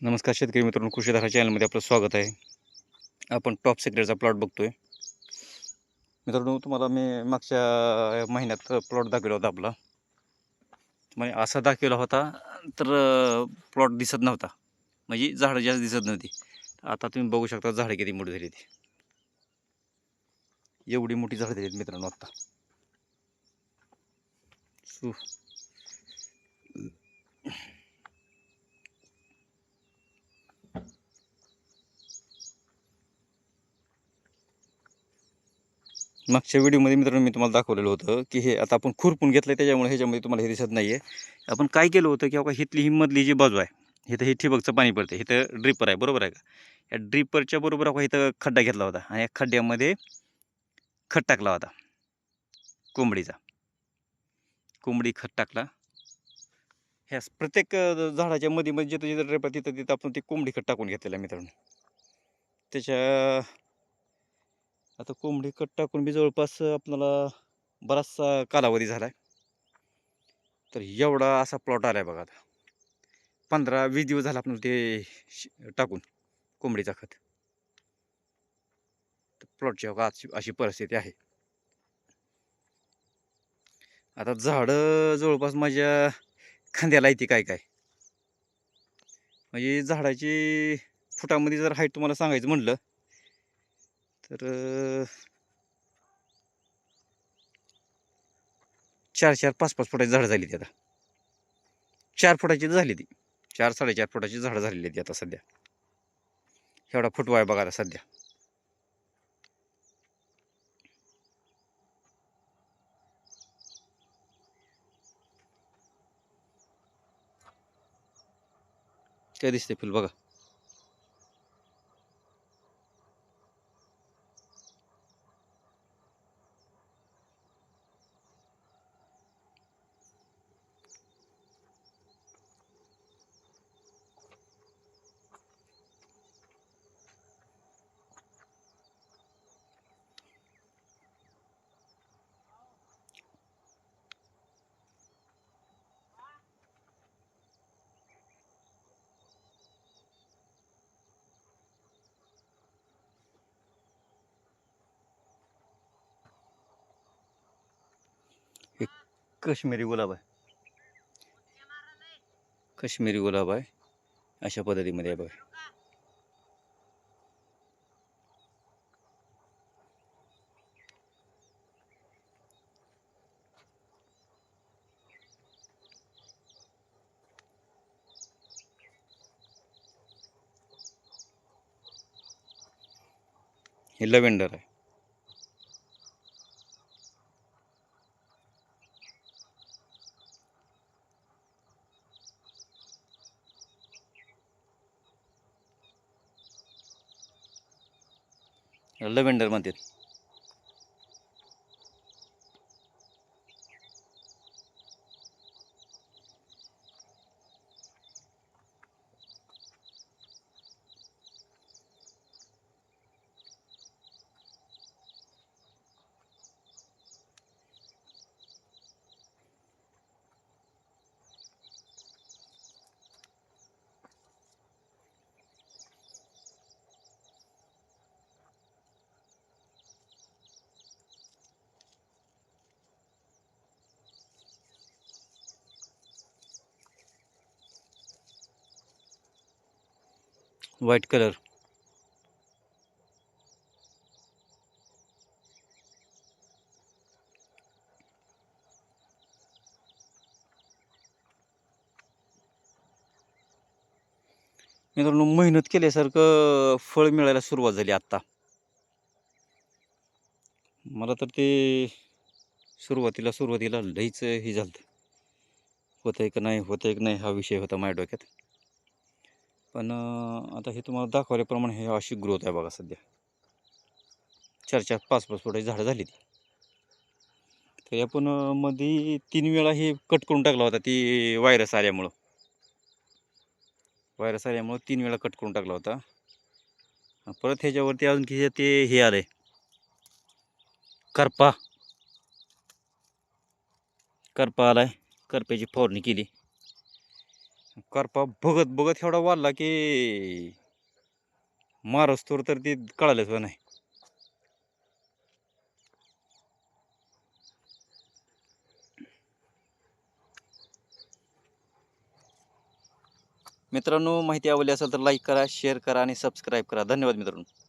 नमस्कार शेतकरी मित्रांनो, कृषीधारा चॅनलमध्ये आपलं स्वागत आहे. आपण टॉप सिक्रेटचा प्लॉट बघतोय. मित्रांनो, तुम्हाला मी मागच्या महिन्यात प्लॉट दाखवला होता आपला. म्हणजे असा दाखवला होता तर प्लॉट दिसत नव्हता, म्हणजे झाडं जास्त दिसत नव्हती. आता तुम्ही बघू शकता झाडं किती मोठी झाली ती. एवढी मोठी झाडं झाली मित्रांनो आता. मागच्या व्हिडिओमध्ये मित्रांनो मी तुम्हाला दाखवलेलं होतं की हे आता आपण खुरपून घेतलं, त्याच्यामुळे ह्याच्यामध्ये तुम्हाला हे दिसत नाही आहे. आपण काय केलं होतं की बघा, हिथली ही मधली जी बाजू आहे, इथं हे ठिबकचं पाणी पडतं, इथं ड्रिपर आहे, बरोबर आहे का? या ड्रिपरच्या बरोबर बघा इथं खड्डा घेतला होता आणि या खड्ड्यामध्ये खत टाकला होता कोंबडीचा. कोंबडी खत टाकला. ह्या प्रत्येक झाडाच्या मध्ये मध्ये जिथं जिथं ड्रिपर तिथं तिथं आपण ते कोंबडी खत टाकून घेतलेलं आहे मित्रांनो. त्याच्या आता कोंबडी खत टाकून बी जवळपास आपल्याला बराचसा कालावधी झाला आहे. तर एवढा असा प्लॉट आला आहे बघा. आता 15-20 दिवस झाला आपल्याला ते टाकून कोंबडीचा खत. तर प्लॉटची बघा अशी परिस्थिती आहे. आता झाडं जवळपास माझ्या खांद्याला येते काय काय. म्हणजे झाडाची फुटामध्ये जर हाईट तुम्हाला सांगायचं म्हटलं तर 4-4, 5-5 फुटाची झाडं झाली ती आता. 4 फुटाची झाली ती. 4-4.5 फुटाची झाडं झालेली ती आता सध्या. एवढा फुटवा आहे बघा आता सध्या. काय दिसते फुल बघा. हे काश्मीरी गुलाब आहे. काश्मीरी गुलाब आहे, अशा पद्धतीमध्ये आहे बघा. हे लव्हेंडर आहे. लव्हेंडर म्हणतात. White colour. मित्रांनो, मेहनत केल्यासारखं फळ मिळायला सुरुवात झाली आत्ता. मला तर ते सुरुवातीला लईच हे झालं. होतंय का नाही, होतंय का नाही, हा विषय होता माझ्या डोक्यात. पण आता हे तुम्हाला दाखवल्याप्रमाणे हे अशी ग्रोथ आहे बघा सध्या. 4-4, 5-5 फुटाची झाडं झाली ती. तर आपण मध्ये 3 वेळा हे कट करून टाकला होता ती व्हायरस आल्यामुळं. 3 वेळा कट करून टाकला होता. परत ह्याच्यावरती अजून की ते हे आलंय, करपा. करपा आलाय. करप्याची फवारणी केली. करपा बघत बघत एवढा वाढला की मारस्तोवर तर ते कळालंच नाही. मित्रांनो, माहिती आवडली असेल तर लाईक करा, शेअर करा आणि सबस्क्राईब करा. धन्यवाद मित्रांनो.